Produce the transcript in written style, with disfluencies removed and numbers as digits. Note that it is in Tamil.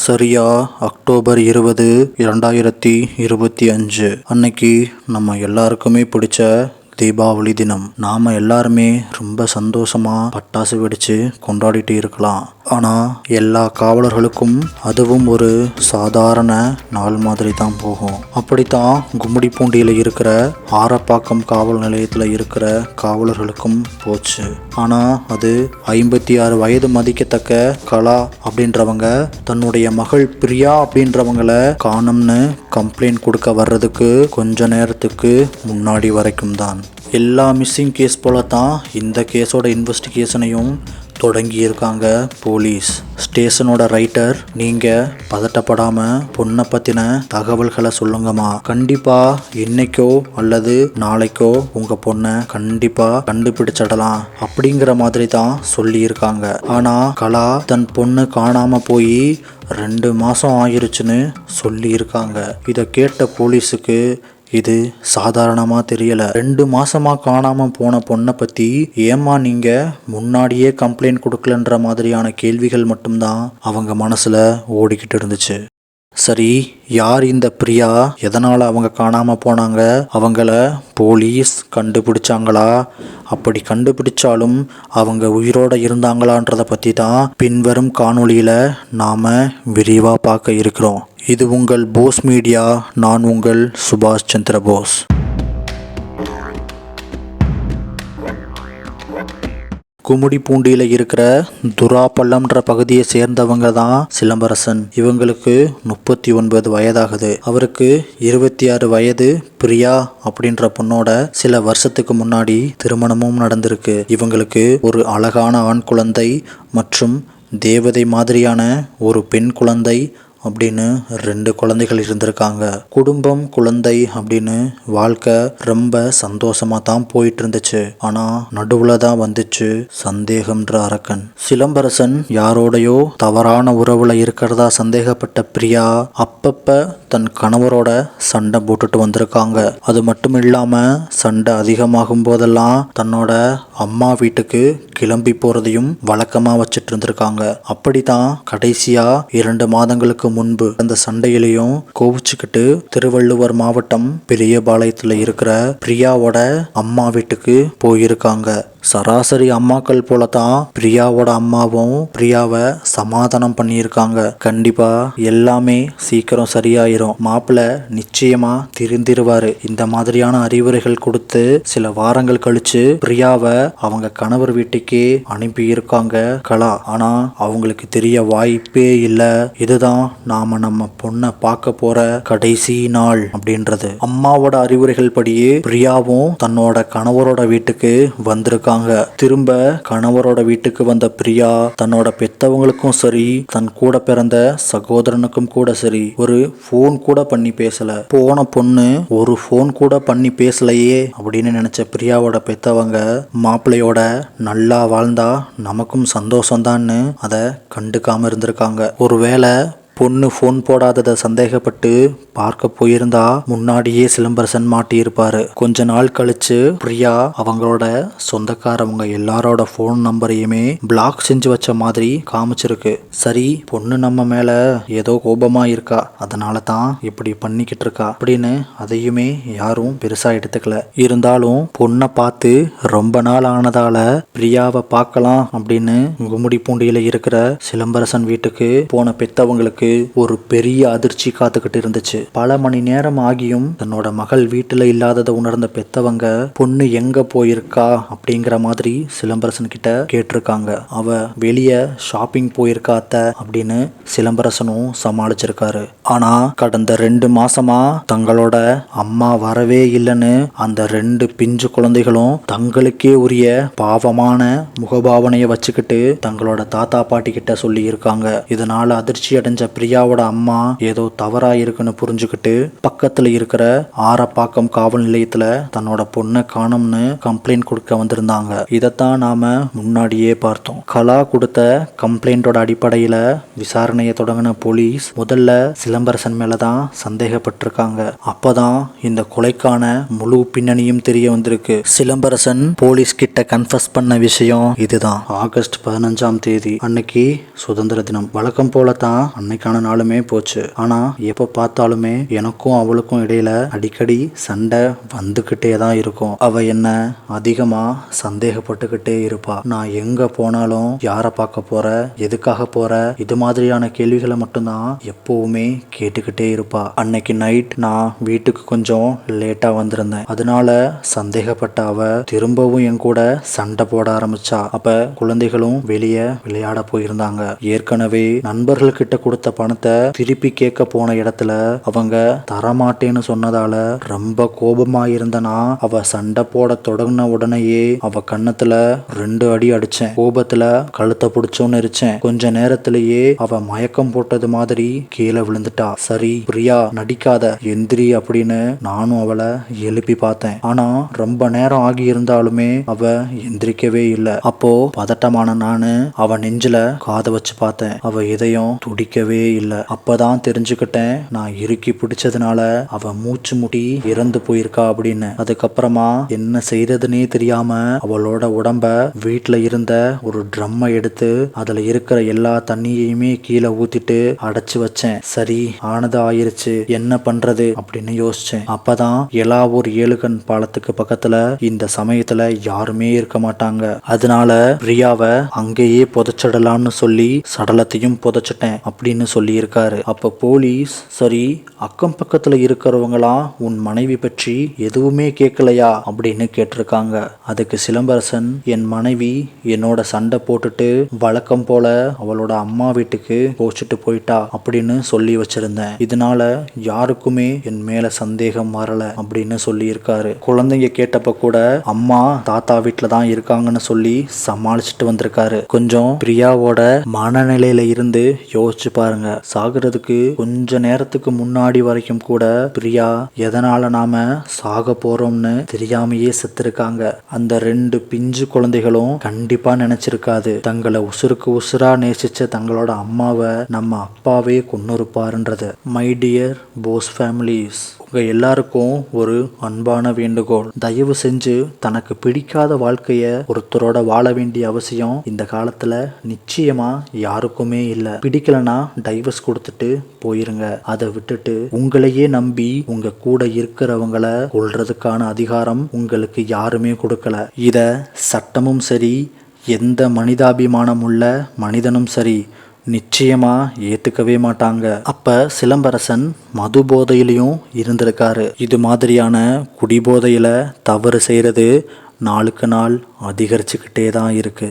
சரியா அக்டோபர் 20, 2025 அன்னைக்கு நம்ம எல்லாருக்குமே பிடிச்ச தீபாவளி தினம். நாம எல்லாருமே ரொம்ப சந்தோஷமா பட்டாசு வெடிச்சு கொண்டாடிட்டு இருக்கலாம். ஆனா எல்லா காவலர்களுக்கும் அதுவும் ஒரு சாதாரண நாள் மாதிரி தான் போகும். அப்படித்தான் கும்மிடிப்பூண்டியில இருக்கிற ஆரப்பாக்கம் காவல் நிலையத்துல இருக்கிற காவலர்களுக்கும் போச்சு. ஆனா அது 56 வயது மதிக்கத்தக்க கலா அப்படின்றவங்க தன்னுடைய மகள் பிரியா அப்படின்றவங்கள காணும்னு கம்ப்ளைண்ட் கொடுக்க வர்றதுக்கு கொஞ்ச நேரத்துக்கு முன்னாடி வரைக்கும் தான். எல்லா மிஸ்ஸிங் கேஸ் போல தான் இந்த கேஸோட இன்வெஸ்டிகேஷனையும் தொடங்கி இருக்காங்க போலீஸ். ஸ்டேஷனோட ரைட்டர், நீங்க பதட்டப்படாம பொண்ணை பத்தின தகவல்களை சொல்லுங்கம்மா, கண்டிப்பா இன்னைக்கோ அல்லது நாளைக்கோ உங்க பொண்ணை கண்டிப்பா கண்டுபிடிச்சிடலாம் அப்படிங்கிற மாதிரி தான் சொல்லி இருக்காங்க. ஆனா கலா தன் பொண்ணு காணாம போய் 2 மாசம் ஆயிருச்சுன்னு சொல்லி இருக்காங்க. இதை கேட்ட போலீஸுக்கு இது சாதாரணமா தெரியல. 2 மாசமா காணாம போன பொண்ணை பத்தி ஏமா நீங்க முன்னாடியே கம்ப்ளைண்ட் கொடுக்கலன்ற மாதிரியான கேள்விகள் மட்டும்தான் அவங்க மனசுல ஓடிக்கிட்டு இருந்துச்சு. சரி, யார் இந்த பிரியா? எதனால அவங்க காணாம போனாங்க? அவங்கள போலீஸ் கண்டுபிடிச்சாங்களா? அப்படி கண்டுபிடிச்சாலும் அவங்க உயிரோட இருந்தாங்களான்றத பத்தி தான் பின்வரும் காணொளியில நாம விரிவா பார்க்க இருக்கிறோம். இது உங்கள் போஸ் மீடியா. நான் உங்கள் சுபாஷ் சந்திர போஸ். கும்மிடிப்பூண்டியில் இருக்கிற துராப்பள்ளம்ன்ற பகுதியை சேர்ந்தவங்க தான் சிலம்பரசன். இவங்களுக்கு 39 வயதாகுது. அவருக்கு 26 வயது பிரியா அப்படின்ற பொண்ணோட சில வருஷத்துக்கு முன்னாடி திருமணமும் நடந்திருக்கு. இவங்களுக்கு ஒரு அழகான ஆண் குழந்தை மற்றும் தேவதை மாதிரியான ஒரு பெண் குழந்தை அப்படின்னு 2 குழந்தைகள் இருந்திருக்காங்க. குடும்பம், குழந்தை அப்படின்னு வாழ்க்கை ரொம்ப சந்தோஷமா தான் போயிட்டு இருந்துச்சு. ஆனா நடுவுல தான் வந்துச்சு சந்தேகம்ன்ற அரக்கன். சிலம்பரசன் யாரோடையோ தவறான உறவுல இருக்கிறதா சந்தேகப்பட்ட பிரியா அப்பப்ப தன் கணவரோட சண்டை போட்டுட்டு வந்திருக்காங்க. அது மட்டும் இல்லாம சண்டை அதிகமாகும் போதெல்லாம் தன்னோட அம்மா வீட்டுக்கு கிளம்பி போறதையும் வழக்கமா வச்சுட்டு இருந்திருக்காங்க. அப்படித்தான் கடைசியா 2 மாதங்களுக்கு முன்பு அந்த சண்டையிலையும் கோவிச்சுக்கிட்டு திருவள்ளுவர் மாவட்டம் பெரியபாளையத்துல இருக்கிற பிரியாவோட அம்மா வீட்டுக்கு போயிருக்காங்க. சராசரி அம்மாக்கள் போலதான் பிரியாவோட அம்மாவும் பிரியாவை சமாதானம் பண்ணியிருக்காங்க. கண்டிப்பா எல்லாமே சீக்கிரம் சரியாயிரும், மாப்பிள்ள நிச்சயமா திருந்திருவாரு, இந்த மாதிரியான அறிவுரைகள் கொடுத்து சில வாரங்கள் கழிச்சு பிரியாவை அவங்க கணவர் வீட்டுக்கே அனுப்பி இருக்காங்க கலா. ஆனா அவங்களுக்கு தெரிய வாய்ப்பே இல்ல இதுதான் நாம நம்ம பொண்ணை பார்க்க போற கடைசி நாள் அப்படின்றது. அம்மாவோட அறிவுரைகள் படியே பிரியாவும் தன்னோட கணவரோட வீட்டுக்கு வந்திருக்காங்க. திரும்ப கணவரோட வீட்டுக்கு வந்த பிரியா தன்னோட பெத்தவங்களுக்கும் சரி தன் கூட பிறந்த சகோதரனுக்கும் கூட சரி ஒரு போன் கூட பண்ணி பேசல. போன பொண்ணு ஒரு போன் கூட பண்ணி பேசலையே அப்படின்னு நினைச்ச பிரியாவோட பெத்தவங்க மாப்பிள்ளையோட நல்லா வாழ்ந்தா நமக்கும் சந்தோஷம்தான்னு அதை கண்டுக்காம இருந்திருக்காங்க. ஒருவேளை பொண்ணு போன் போடாததை சந்தேகப்பட்டு பார்க்க போயிருந்தா முன்னாடியே சிலம்பரசன் மாட்டியிருப்பாரு. கொஞ்ச நாள் கழிச்சு பிரியா அவங்களோட சொந்தக்காரவங்க எல்லாரோட போன் நம்பரையுமே பிளாக் செஞ்சு வச்ச மாதிரி காமிச்சிருக்கு. சரி, பொண்ணு நம்ம மேல ஏதோ கோபமா இருக்கா, அதனால தான் இப்படி பண்ணிக்கிட்டு இருக்கா அப்படின்னு அதையுமே யாரும் பெருசா எடுத்துக்கல. இருந்தாலும் பொண்ணை பார்த்து ரொம்ப நாள் ஆனதால பிரியாவை பார்க்கலாம் அப்படின்னு கும்மிடிப்பூண்டியில இருக்கிற சிலம்பரசன் வீட்டுக்கு போன பெத்தவங்களுக்கு ஒரு பெரிய அதிர்ச்சி காத்துக்கிட்டு இருந்துச்சு. பல மணி நேரம் ஆகியும் தன்னோட மகள் வீட்டுல இல்லாததை உணர்ந்த பெத்தவங்க பொண்ணு எங்க போயிருக்கா அப்படிங்கிற மாதிரி சிலம்பரசன் கிட்ட கேட்டிருக்காங்க. அவ வெளிய ஷாப்பிங் போயிருக்கா அத்தை அப்படின்னு சிலம்பரசனும் சமாளிச்சிருக்காரு. ஆனா கடந்த 2 மாசமா தங்களோட அம்மா வரவே இல்லைன்னு அந்த 2 பிஞ்சு குழந்தைகளும் தங்களுக்கே உரிய பாவமான முகபாவனைய வச்சுக்கிட்டு தங்களோட தாத்தா பாட்டி கிட்ட சொல்லி இருக்காங்க. இதனால அதிர்ச்சி அடைஞ்ச பிரியாவோட அம்மா ஏதோ தவறா இருக்குன்னு புரிஞ்சுக்கிட்டு பக்கத்துல இருக்கிற ஆரப்பாக்கம் காவல் நிலையத்துல தன்னோட பொண்ணை காணும்னு கம்ப்ளைண்ட் கொடுக்க வந்திருந்தாங்க. இதைத்தான் நாம முன்னாடியே பார்த்தோம். கலா கொடுத்த கம்ப்ளைண்டோட அடிப்படையில விசாரணையை தொடங்கின போலீஸ் முதல்ல சிலம்பரசன் மேலதான் சந்தேகப்பட்டிருக்காங்க. அப்பதான் இந்த கொலைக்கான முழு பின்னணியும் தெரிய வந்திருக்கு. சிலம்பரசன் போலீஸ் கிட்ட கன்ஃபஸ் பண்ண விஷயம் இதுதான். ஆகஸ்ட் 15ஆம் தேதி அன்னைக்கு சுதந்திர தினம். வழக்கம் போலதான் அன்னைக்கு அன்னைக்கான நாளுமே போச்சு. ஆனா எப்ப பார்த்தாலுமே எனக்கும் அவளுக்கும் இடையில அடிக்கடி சண்டை வந்துகிட்டே தான் இருக்கும். அவ என்ன அதிகமா சந்தேகப்பட்டுக்கிட்டே இருப்பா. நான் எங்க போனாலும் யார பார்க்க போற, எதுக்காக போற, இது மாதிரியான கேள்விகளை மட்டும்தான் எப்பவுமே கேட்டுக்கிட்டே இருப்பா. அன்னைக்கு நைட் நான் வீட்டுக்கு கொஞ்சம் லேட்டா வந்திருந்தேன். அதனால சந்தேகப்பட்ட அவ திரும்பவும் என் கூட சண்டை போட ஆரம்பிச்சா. அப்ப குழந்தைகளும் வெளியே விளையாட போயிருந்தாங்க. ஏற்கனவே நண்பர்கள் கிட்ட கொடுத்த பணத்தை திருப்பி கேட்க போன இடத்துல அவங்க தரமாட்டேன்னு சொன்னதால ரொம்ப கோபமா இருந்தனா அவ சண்டை போட தொடங்கின உடனேயே அவ கன்னத்துல 2 அடி அடிச்சேன். கோபத்துல கழுத்தை பிடிச்சோன்னு இருச்சேன். கொஞ்ச நேரத்திலேயே அவ மயக்கம் போட்டது மாதிரி கீழே விழுந்துட்டா. சரி பிரியா நடிக்காத, எந்திரி அப்படின்னு நானும் அவளை எழுப்பி பார்த்தேன். ஆனா ரொம்ப நேரம் ஆகி இருந்தாலுமே அவ எந்திரிக்கவே இல்லை. அப்போ பதட்டமான நானு அவ நெஞ்சில காத வச்சு பார்த்தேன். அவ இதயம் துடிக்கவே இல்லை. அப்பதான் தெரிஞ்சுக்கிட்டேன் நான் இறுக்கி பிடிச்சதுனால அவ மூச்சு முட்டி இறந்து போயிருக்கா அப்படின்னு. அதுக்கப்புறமா என்ன செய்யறதுன்னே தெரியாம அவளோட உடம்ப வீட்டுல இருந்த ஒரு ட்ரம்மை எடுத்து அதுல இருக்கிற எல்லா தண்ணியையுமே கீழே ஊத்திட்டு அடைச்சு வச்சேன். சரி ஆனது ஆயிருச்சு, என்ன பண்றது அப்படின்னு யோசிச்சேன். அப்பதான் எலாவூர் 7 கண் பாலத்துக்கு பக்கத்துல இந்த சமயத்துல யாருமே இருக்க மாட்டாங்க. அதனால பிரியாவை அங்கேயே புதைச்சிடலாம்னு சொல்லி சடலத்தையும் புதைச்சிட்டேன் அப்படின்னு சொல்லி இருக்காரு. அப்ப போலீஸ் சரி அக்கம் பக்கத்துல இருக்கிறவங்களாம் உன் மனைவி பற்றி எதுவுமே கேட்கலையா அப்படின்னு கேட்டிருக்காங்க. அதுக்கு சிலம்பரசன் என் மனைவி என்னோட சண்டை போட்டுட்டு வழக்கம் போல அவளோட அம்மா வீட்டுக்கு போச்சுட்டு போயிட்டா அப்படின்னு சொல்லி வச்சிருந்தேன். இதனால யாருக்குமே என் மேல சந்தேகம் வரல அப்படின்னு சொல்லி இருக்காரு. குழந்தைங்க கேட்டப்ப கூட அம்மா தாத்தா வீட்டுல தான் இருக்காங்கன்னு சொல்லி சமாளிச்சுட்டு வந்திருக்காரு. கொஞ்சம் பிரியாவோட மனநிலையில இருந்து யோசிச்சு பாருங்க. சாகிறதுக்கு கொஞ்ச நேரத்துக்கு முன்னாடி வரைக்கும் கூட பிரியா எதனால நாம சாக போறோம்னு தெரியாமையே செத்துருக்காங்க. அந்த 2 பிஞ்சு குழந்தைகளும் கண்டிப்பா நினைச்சிருக்காது தங்களை உசுருக்கு உசுரா நேசிச்ச தங்களோட அம்மாவை நம்ம அப்பாவே கொன்னுருப்பாருன்றது. மை டியர் போஸ் ஃபேமிலிஸ், உங்க எல்லாருக்கும் ஒரு அன்பான வேண்டுகோள். தயவு செஞ்சு தனக்கு பிடிக்காத வாழ்க்கைய ஒருத்தரோட வாழ வேண்டிய அவசியம் இந்த காலத்துல நிச்சயமா யாருக்குமே இல்லை. பிடிக்கலனா டைவர்ஸ் கொடுத்துட்டு போயிருங்க. அதை விட்டுட்டு உங்களையே நம்பி உங்க கூட இருக்கிறவங்களை கொல்றதுக்கான அதிகாரம் உங்களுக்கு யாருமே கொடுக்கல. இத சட்டமும் சரி எந்த மனிதாபிமானம் உள்ள மனிதனும் சரி நிச்சயமா ஏத்துக்கவே மாட்டாங்க. அப்ப சிலம்பரசன் மது போதையிலையும் இருந்திருக்காரு. இது மாதிரியான குடிபோதையில தவறு செய்யறது நாளுக்கு நாள் அதிகரிச்சுக்கிட்டே தான் இருக்கு.